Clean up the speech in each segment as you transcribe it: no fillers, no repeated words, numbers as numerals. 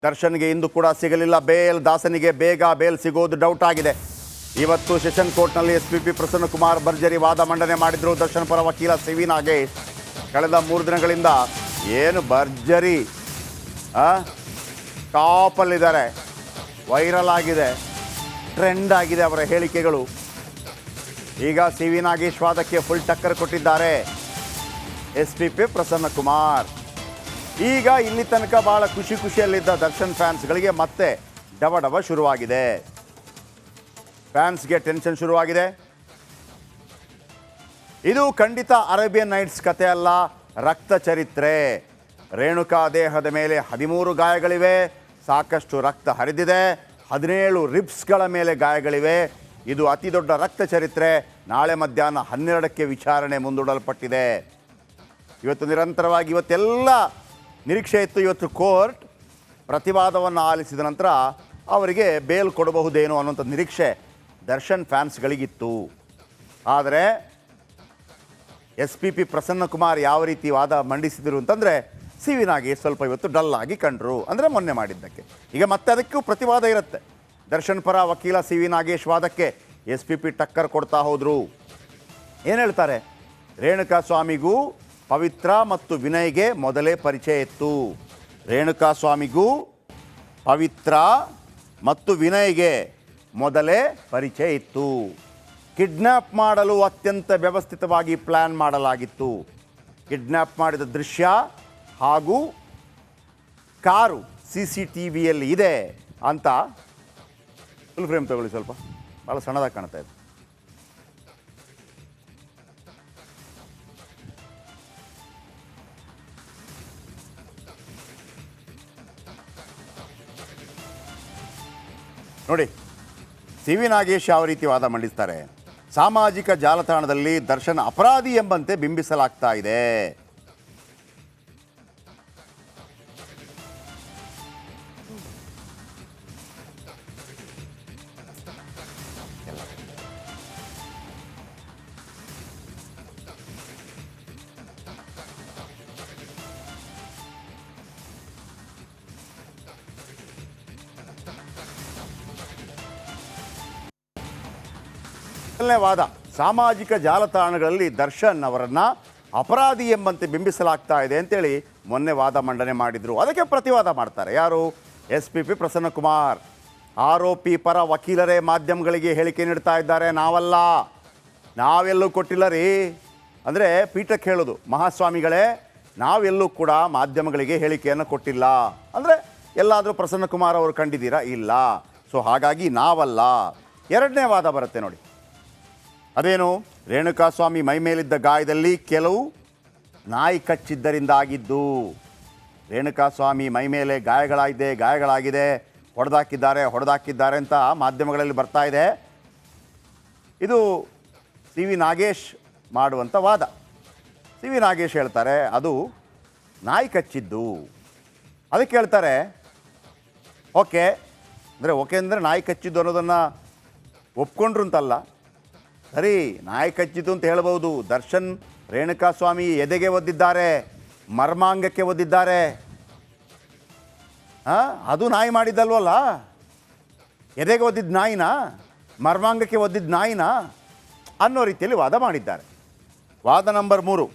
ದರ್ಶನ್ಗೆ ಇಂದು ಕೂಡ ಸಿಗಲಿಲ್ಲ ಬೇಲ್. ದಾಸನಿಗೆ ಬೇಗ ಬೇಲ್ ಸಿಗೋದು ಡೌಟ್ ಆಗಿದೆ. ಇವತ್ತು ಸೆಷನ್ ಕೋರ್ಟ್ನಲ್ಲಿ ಎಸ್ಪಿಪಿ ಪ್ರಸನ್ನಕುಮಾರ್ ಭರ್ಜರಿ ವಾದ ಮಂಡನೆ ಮಾಡಿದ್ರು. ದರ್ಶನ್ ಪರ ವಕೀಲ ಸಿ.ವಿ. ನಾಗೇಶ್ ಕಳೆದ 3 ದಿನಗಳಿಂದ ಏನು ಭರ್ಜರಿ ಟಾಪಲ್ಲಿದ್ದಾರೆ, ವೈರಲ್ ಆಗಿದೆ, ಟ್ರೆಂಡ್ ಆಗಿದೆ ಅವರ ಹೇಳಿಕೆಗಳು. ಈಗ ಸಿ.ವಿ. ನಾಗೇಶ್ ವಾದಕ್ಕೆ ಫುಲ್ ಟಕ್ಕರ್ ಕೊಟ್ಟಿದ್ದಾರೆ ಎಸ್ಪಿಪಿ ಪ್ರಸನ್ನಕುಮಾರ್. ಈಗ ಇಲ್ಲಿ ತನಕ ಭಾಳ ಖುಷಿಯಲ್ಲಿದ್ದ ದರ್ಶನ್ ಫ್ಯಾನ್ಸ್ಗಳಿಗೆ ಮತ್ತೆ ಡವ ಶುರುವಾಗಿದೆ. ಫ್ಯಾನ್ಸ್ಗೆ ಟೆನ್ಷನ್ ಶುರುವಾಗಿದೆ. ಇದು ಖಂಡಿತ ಅರೇಬಿಯನ್ ನೈಟ್ಸ್ ಕತೆ ಅಲ್ಲ, ರಕ್ತ ಚರಿತ್ರೆ. ರೇಣುಕಾ ದೇಹದ ಮೇಲೆ 13 ಗಾಯಗಳಿವೆ, ಸಾಕಷ್ಟು ರಕ್ತ ಹರಿದಿದೆ, 17 ರಿಬ್ಸ್ಗಳ ಮೇಲೆ ಗಾಯಗಳಿವೆ. ಇದು ಅತಿ ದೊಡ್ಡ ರಕ್ತ ಚರಿತ್ರೆ. ನಾಳೆ ಮಧ್ಯಾಹ್ನ 12ಕ್ಕೆ ವಿಚಾರಣೆ ಮುಂದೂಡಲ್ಪಟ್ಟಿದೆ. ಇವತ್ತು ನಿರಂತರವಾಗಿ ಇವತ್ತೆಲ್ಲ ನಿರೀಕ್ಷೆ ಇತ್ತು. ಇವತ್ತು ಕೋರ್ಟ್ ಪ್ರತಿವಾದವನ್ನು ಆಲಿಸಿದ ನಂತರ ಅವರಿಗೆ ಬೇಲ್ ಕೊಡಬಹುದೇನೋ ಅನ್ನೋಂಥ ನಿರೀಕ್ಷೆ ದರ್ಶನ್ ಫ್ಯಾನ್ಸ್ಗಳಿಗಿತ್ತು. ಆದರೆ ಎಸ್ಪಿಪಿ ಪ್ರಸನ್ನಕುಮಾರ್ ಯಾವ ರೀತಿ ವಾದ ಮಂಡಿಸಿದರು ಅಂತಂದರೆ ಸಿ.ವಿ. ನಾಗೇಶ್ ಸ್ವಲ್ಪ ಇವತ್ತು ಡಲ್ ಆಗಿ ಕಂಡ್ರು. ಅಂದರೆ ಮೊನ್ನೆ ಮಾಡಿದ್ದಕ್ಕೆ ಈಗ ಮತ್ತೆ ಅದಕ್ಕೂ ಪ್ರತಿವಾದ ಇರುತ್ತೆ. ದರ್ಶನ್ ಪರ ವಕೀಲ ಸಿ.ವಿ. ನಾಗೇಶ್ ವಾದಕ್ಕೆ ಎಸ್ಪಿಪಿ ಟಕ್ಕರ್ ಕೊಡ್ತಾ ಹೋದರು. ಏನು ಹೇಳ್ತಾರೆ? ರೇಣುಕಾ ಸ್ವಾಮಿಗೂ ಪವಿತ್ರ ಮತ್ತು ವಿನಯ್ಗೆ ಮೊದಲೇ ಪರಿಚಯ ಇತ್ತು. ರೇಣುಕಾ ಸ್ವಾಮಿಗೂ ಪವಿತ್ರ ಮತ್ತು ವಿನಯ್ಗೆ ಮೊದಲೇ ಪರಿಚಯ ಇತ್ತು. ಕಿಡ್ನ್ಯಾಪ್ ಮಾಡಲು ಅತ್ಯಂತ ವ್ಯವಸ್ಥಿತವಾಗಿ ಪ್ಲ್ಯಾನ್ ಮಾಡಲಾಗಿತ್ತು. ಕಿಡ್ನ್ಯಾಪ್ ಮಾಡಿದ ದೃಶ್ಯ ಹಾಗೂ ಕಾರು CCTVಯಲ್ಲಿ ಇದೆ ಅಂತ. ಫುಲ್ ಫ್ರೇಮ್ ತಗೊಳ್ಳಿ, ಸ್ವಲ್ಪ ಭಾಳ ಸಣ್ಣದಾಗಿ ಕಾಣ್ತಾ ಇದೆ. ನೋಡಿ ಸಿ.ವಿ. ನಾಗೇಶ್ ಯಾವ ರೀತಿ ವಾದ ಮಂಡಿಸ್ತಾರೆ. ಸಾಮಾಜಿಕ ಜಾಲತಾಣದಲ್ಲಿ ದರ್ಶನ್ ಅಪರಾಧಿ ಎಂಬಂತೆ ಬಿಂಬಿಸಲಾಗ್ತಾ ಇದೆ. ವಾದ ಸಾಮಾಜಿಕ ಜಾಲತಾಣಗಳಲ್ಲಿ ದರ್ಶನ್ ಅವರನ್ನು ಅಪರಾಧಿ ಎಂಬಂತೆ ಬಿಂಬಿಸಲಾಗ್ತಾ ಇದೆ ಅಂತೇಳಿ ಮೊನ್ನೆ ವಾದ ಮಂಡನೆ ಮಾಡಿದರು. ಅದಕ್ಕೆ ಪ್ರತಿವಾದ ಮಾಡ್ತಾರೆ ಯಾರು? ಎಸ್ಪಿಪಿ ಪ್ರಸನ್ನಕುಮಾರ್. ಆರೋಪಿ ಪರ ವಕೀಲರೇ ಮಾಧ್ಯಮಗಳಿಗೆ ಹೇಳಿಕೆ ನೀಡ್ತಾ ಇದ್ದಾರೆ. ನಾವಲ್ಲ, ನಾವೆಲ್ಲೂ ಕೊಟ್ಟಿಲ್ಲ ರೀ. ಅಂದರೆ ಪೀಠಕ್ಕೆ ಹೇಳೋದು, ಮಹಾಸ್ವಾಮಿಗಳೇ ನಾವೆಲ್ಲೂ ಕೂಡ ಮಾಧ್ಯಮಗಳಿಗೆ ಹೇಳಿಕೆಯನ್ನು ಕೊಟ್ಟಿಲ್ಲ. ಅಂದರೆ ಎಲ್ಲಾದರೂ ಪ್ರಸನ್ನಕುಮಾರ್ ಅವರು ಕಂಡಿದ್ದೀರಾ? ಇಲ್ಲ. ಸೊ ಹಾಗಾಗಿ ನಾವಲ್ಲ. ಎರಡನೇ ವಾದ ಬರುತ್ತೆ ನೋಡಿ. ಅದೇನು? ರೇಣುಕಾಸ್ವಾಮಿ ಮೈ ಮೇಲಿದ್ದ ಗಾಯದಲ್ಲಿ ಕೆಲವು ನಾಯಿ ಕಚ್ಚಿದ್ದರಿಂದ ಆಗಿದ್ದು. ರೇಣುಕಾಸ್ವಾಮಿ ಮೈ ಮೇಲೆ ಗಾಯಗಳಾಗಿದೆ, ಹೊಡೆದಾಕಿದ್ದಾರೆ ಅಂತ ಮಾಧ್ಯಮಗಳಲ್ಲಿ ಬರ್ತಾ ಇದೆ. ಇದು ಸಿ.ವಿ. ನಾಗೇಶ್ ಮಾಡುವಂಥ ವಾದ. ಸಿ.ವಿ. ನಾಗೇಶ್ ಹೇಳ್ತಾರೆ ಅದು ನಾಯಿ ಕಚ್ಚಿದ್ದು. ಅದಕ್ಕೆ ಹೇಳ್ತಾರೆ ಓಕೆ ಅಂದರೆ ನಾಯಿ ಕಚ್ಚಿದ್ದು ಅನ್ನೋದನ್ನು ಒಪ್ಕೊಂಡ್ರು ಅಂತಲ್ಲ, ಸರಿ ನಾಯಿ ಕಚ್ಚಿದ್ದು ಅಂತ ಹೇಳ್ಬೋದು. ದರ್ಶನ್ ರೇಣುಕಾಸ್ವಾಮಿ ಎದೆಗೆ ಒದ್ದಿದ್ದಾರೆ, ಮರ್ಮಾಂಗಕ್ಕೆ ಒದ್ದಿದ್ದಾರೆ. ಅದು ನಾಯಿ ಮಾಡಿದ್ದಲ್ವಲ್ಲ. ಎದೆಗೆ ಒದ್ದಿದ್ದ ನಾಯಿನ, ಮರ್ಮಾಂಗಕ್ಕೆ ಒದ್ದಿದ್ದ ನಾಯಿನ ಅನ್ನೋ ರೀತಿಯಲ್ಲಿ ವಾದ ಮಾಡಿದ್ದಾರೆ. ವಾದ ನಂಬರ್ 3.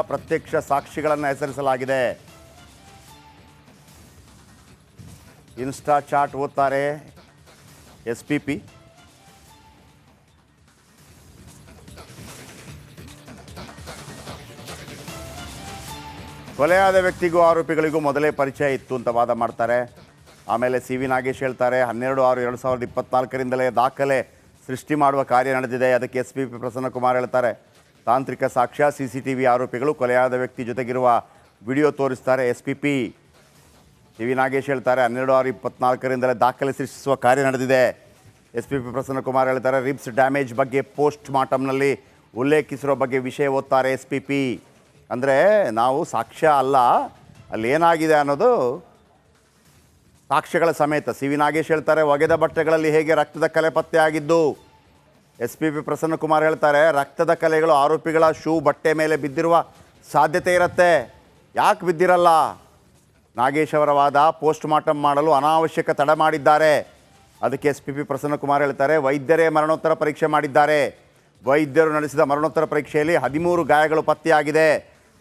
ಪ್ರತ್ಯಕ್ಷ ಸಾಕ್ಷಿಗಳನ್ನು ಹೆಸರಿಸಲಾಗಿದೆ. ಇನ್ಸ್ಟಾ ಚಾಟ್ ಓದ್ತಾರೆ ಎಸ್ಪಿಪಿ. ಕೊಲೆಯಾದ ವ್ಯಕ್ತಿಗೂ ಆರೋಪಿಗಳಿಗೂ ಮೊದಲೇ ಪರಿಚಯ ಇತ್ತು ಅಂತ ವಾದ ಮಾಡ್ತಾರೆ. ಆಮೇಲೆ ಸಿ.ವಿ. ನಾಗೇಶ್ ಹೇಳ್ತಾರೆ 12/6/2024ರಿಂದಲೇ ದಾಖಲೆ ಸೃಷ್ಟಿ ಮಾಡುವ ಕಾರ್ಯ ನಡೆದಿದೆ. ಅದಕ್ಕೆ ಎಸ್ಪಿಪಿ ಪ್ರಸನ್ನಕುಮಾರ್ ಹೇಳ್ತಾರೆ ತಾಂತ್ರಿಕ ಸಾಕ್ಷ್ಯ CCTV ಆರೋಪಿಗಳು ಕೊಲೆಯಾದ ವ್ಯಕ್ತಿ ಜೊತೆಗಿರುವ ವಿಡಿಯೋ ತೋರಿಸ್ತಾರೆ ಎಸ್ಪಿಪಿ. ಸಿ.ವಿ. ನಾಗೇಶ್ ಹೇಳ್ತಾರೆ 12/6/24ರಿಂದಲೇ ದಾಖಲೆ ಸೃಷ್ಟಿಸುವ ಕಾರ್ಯ ನಡೆದಿದೆ. SP ಪ್ರಸನ್ನಕುಮಾರ್ ಹೇಳ್ತಾರೆ, ರಿಬ್ಸ್ ಡ್ಯಾಮೇಜ್ ಬಗ್ಗೆ ಪೋಸ್ಟ್ ಮಾರ್ಟಮ್ನಲ್ಲಿ ಉಲ್ಲೇಖಿಸಿರೋ ಬಗ್ಗೆ ವಿಷಯ ಓದ್ತಾರೆ SPP. ಅಂದರೆ ನಾವು ಸಾಕ್ಷ್ಯ ಅಲ್ಲ, ಅಲ್ಲಿ ಏನಾಗಿದೆ ಅನ್ನೋದು ಸಾಕ್ಷ್ಯಗಳ ಸಮೇತ. ಸಿ ವಿ ನಾಗೇಶ್ ಹೇಳ್ತಾರೆ, ಒಗೆದ ಬಟ್ಟೆಗಳಲ್ಲಿ ಹೇಗೆ ರಕ್ತದ ಕಲೆ ಪತ್ತೆ ಆಗಿದ್ದು. SPP ಪ್ರಸನ್ನಕುಮಾರ್ ಹೇಳ್ತಾರೆ, ರಕ್ತದ ಕಲೆಗಳು ಆರೋಪಿಗಳ ಶೂ ಬಟ್ಟೆ ಮೇಲೆ ಬಿದ್ದಿರುವ ಸಾಧ್ಯತೆ ಇರುತ್ತೆ. ಯಾಕೆ ಬಿದ್ದಿರಲ್ಲ? ನಾಗೇಶ್ ಅವರ ವಾದ, ಪೋಸ್ಟ್ ಮಾರ್ಟಮ್ ಮಾಡಲು ಅನಾವಶ್ಯಕ ತಡೆ ಮಾಡಿದ್ದಾರೆ. ಅದಕ್ಕೆ SPP ಪ್ರಸನ್ನಕುಮಾರ್ ಹೇಳ್ತಾರೆ, ವೈದ್ಯರೇ ಮರಣೋತ್ತರ ಪರೀಕ್ಷೆ ಮಾಡಿದ್ದಾರೆ. ವೈದ್ಯರು ನಡೆಸಿದ ಮರಣೋತ್ತರ ಪರೀಕ್ಷೆಯಲ್ಲಿ 13 ಗಾಯಗಳು ಪತ್ತೆಯಾಗಿದೆ.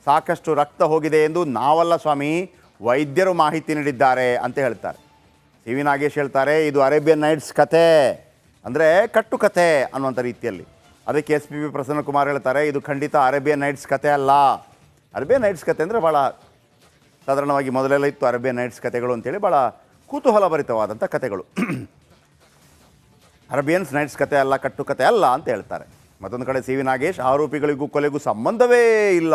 ಸಾಕಷ್ಟು ರಕ್ತ ಹೋಗಿದೆ ಎಂದು ನಾವಲ್ಲ ಸ್ವಾಮಿ, ವೈದ್ಯರು ಮಾಹಿತಿ ನೀಡಿದ್ದಾರೆ ಅಂತ ಹೇಳ್ತಾರೆ. ಸಿ ವಿ ನಾಗೇಶ್ ಹೇಳ್ತಾರೆ, ಇದು ಅರೇಬಿಯನ್ ನೈಟ್ಸ್ ಕತೆ, ಅಂದರೆ ಕಟ್ಟುಕತೆ ಅನ್ನುವಂಥ ರೀತಿಯಲ್ಲಿ. ಅದಕ್ಕೆ SPP ಪ್ರಸನ್ನಕುಮಾರ್ ಹೇಳ್ತಾರೆ, ಇದು ಖಂಡಿತ ಅರೇಬಿಯನ್ ನೈಟ್ಸ್ ಕತೆ ಅಲ್ಲ. ಅರೇಬಿಯನ್ ನೈಟ್ಸ್ ಕತೆ ಅಂದರೆ ಭಾಳ ಸಾಧಾರಣವಾಗಿ ಮೊದಲೆಲ್ಲ ಇತ್ತು ಅರೇಬಿಯನ್ ನೈಟ್ಸ್ ಕತೆಗಳು ಅಂತೇಳಿ, ಭಾಳ ಕುತೂಹಲಭರಿತವಾದಂಥ ಕತೆಗಳು. ಅರೇಬಿಯನ್ಸ್ ನೈಟ್ಸ್ ಕತೆ ಅಲ್ಲ, ಕಟ್ಟುಕತೆ ಅಲ್ಲ ಅಂತ ಹೇಳ್ತಾರೆ. ಮತ್ತೊಂದು ಕಡೆ ಸಿ ವಿ ನಾಗೇಶ್, ಆರೋಪಿಗಳಿಗೂ ಕೊಲೆಗೂ ಸಂಬಂಧವೇ ಇಲ್ಲ.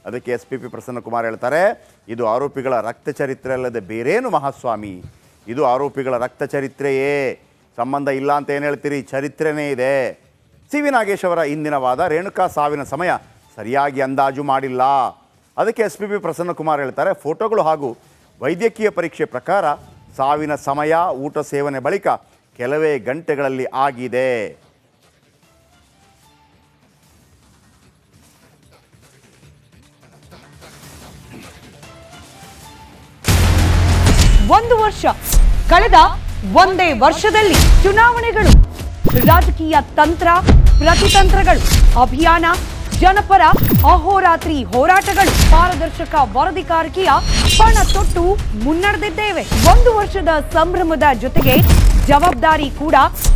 ಅದಕ್ಕೆ SPP ಪ್ರಸನ್ನಕುಮಾರ್ ಹೇಳ್ತಾರೆ, ಇದು ಆರೋಪಿಗಳ ರಕ್ತ ಚರಿತ್ರೆ ಅಲ್ಲದೆ ಬೇರೇನು ಮಹಾಸ್ವಾಮಿ, ಇದು ಆರೋಪಿಗಳ ರಕ್ತ ಚರಿತ್ರೆಯೇ, ಸಂಬಂಧ ಇಲ್ಲ ಅಂತ ಏನು ಹೇಳ್ತೀರಿ, ಚರಿತ್ರೆನೇ ಇದೆ. ಸಿ ವಿ ನಾಗೇಶ್ ಅವರ ಇಂದಿನ ವಾದ, ರೇಣುಕಾ ಸಾವಿನ ಸಮಯ ಸರಿಯಾಗಿ ಅಂದಾಜು ಮಾಡಿಲ್ಲ. ಅದಕ್ಕೆ SPP ಪ್ರಸನ್ನಕುಮಾರ್ ಹೇಳ್ತಾರೆ, ಫೋಟೋಗಳು ಹಾಗೂ ವೈದ್ಯಕೀಯ ಪರೀಕ್ಷೆ ಪ್ರಕಾರ ಸಾವಿನ ಸಮಯ ಊಟ ಸೇವನೆ ಬಳಿಕ ಕೆಲವೇ ಗಂಟೆಗಳಲ್ಲಿ ಆಗಿದೆ. ಒಂದು ವರ್ಷ ಕಳೆದ ಒಂದೇ ವರ್ಷದಲ್ಲಿ ಚುನಾವಣೆಗಳು, ರಾಜಕೀಯ ತಂತ್ರ ಪ್ರತಿತಂತ್ರಗಳು, ಅಭಿಯಾನ, ಜನಪರ ಅಹೋರಾತ್ರಿ ಹೋರಾಟಗಳು, ಪಾರದರ್ಶಕ ವರದಿಗಾರಿಕೆಯ ಪಣ ತೊಟ್ಟು ಮುನ್ನಡೆದಿದ್ದೇವೆ. ಒಂದು ವರ್ಷದ ಸಂಭ್ರಮದ ಜೊತೆಗೆ ಜವಾಬ್ದಾರಿ ಕೂಡ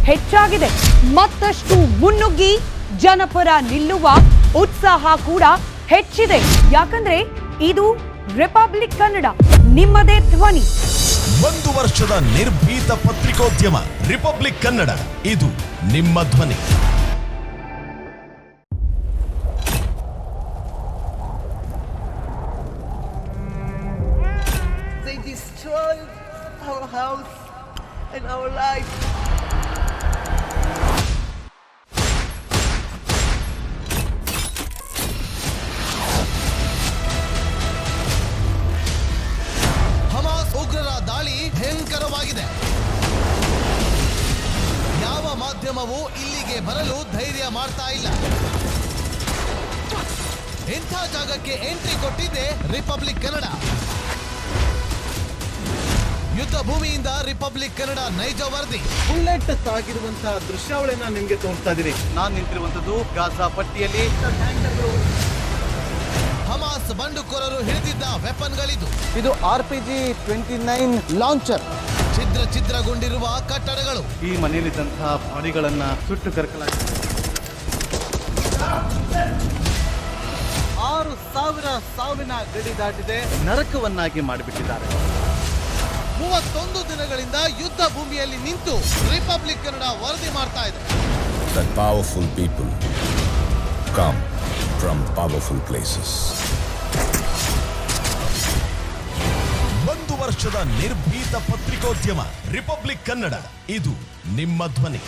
ಹೆಚ್ಚಾಗಿದೆ. ಮತ್ತಷ್ಟು ಮುನ್ನುಗ್ಗಿ ಜನಪರ ನಿಲ್ಲುವ ಉತ್ಸಾಹ ಕೂಡ ಹೆಚ್ಚಿದೆ. ಯಾಕಂದ್ರೆ ಇದು ರಿಪಬ್ಲಿಕ್ ಕನ್ನಡ, ನಿಮ್ಮದೇ ಧ್ವನಿ. ಒಂದು ವರ್ಷದ ನಿರ್ಭೀತ ಪತ್ರಿಕೋದ್ಯಮ ರಿಪಬ್ಲಿಕ್ ಕನ್ನಡ, ಇದು ನಿಮ್ಮ ಧ್ವನಿ. They destroyed our house and our life. Hamas ಉಗ್ರರ ದಾಳಿ ಭಯಂಕರವಾಗಿದೆ. ಯಾವ ಮಾಧ್ಯಮವೂ ಇಲ್ಲಿಗೆ ಬರಲು ಧೈರ್ಯ ಮಾಡ್ತಾ ಇಲ್ಲ. ಇಂಥ ಜಾಗಕ್ಕೆ ಎಂಟ್ರಿ ಕೊಟ್ಟಿದೆ ರಿಪಬ್ಲಿಕ್ ಕನ್ನಡ. ಯುದ್ಧ ಭೂಮಿಯಿಂದ ರಿಪಬ್ಲಿಕ್ ಕನ್ನಡ ನೈಜ ವರದಿ. ಬುಲೆಟ್ ಆಗಿರುವಂತಹ ದೃಶ್ಯಾವಳಿಯನ್ನ ನಿಮ್ಗೆ ತೋರಿಸ್ತಾ ಇದೀನಿ. ನಾನು ನಿಂತಿರುವಂತದ್ದು ಗಾಜಾ ಪಟ್ಟಿಯಲ್ಲಿ. ಹಮಾಸ್ ಬಂಡುಕೋರರು ಹಿಡಿದಿದ್ದ ವೆಪನ್ಗಳಿದು. ಇದು RPG-29 ಲಾಂಚರ್. ಛಿದ್ರಗೊಂಡಿರುವ ಕಟ್ಟಡಗಳು. ಈ ಮನೆಯಲ್ಲಿದ್ದಂತಹ ಬಾಡಿಗಳನ್ನ ಸುಟ್ಟು ಕರಕಲಾಗಿದೆ. 6,000 ಸಾವಿನ ಗಡಿ ದಾಟಿದೆ, ನರಕವನ್ನಾಗಿ ಮಾಡಿಬಿಟ್ಟಿದ್ದಾರೆ. 31 ದಿನಗಳಿಂದ ಯುದ್ಧ ಭೂಮಿಯಲ್ಲಿ ನಿಂತು ರಿಪಬ್ಲಿಕ್ ಕನ್ನಡ ವರದಿ ಮಾಡ್ತಾ ಇದೆ. That powerful people come from powerful places. ಒಂದು ವರ್ಷದ ನಿರ್ಭೀತ ಪತ್ರಿಕೋದ್ಯಮ ರಿಪಬ್ಲಿಕ್ ಕನ್ನಡ, ಇದು ನಿಮ್ಮ ಧ್ವನಿ.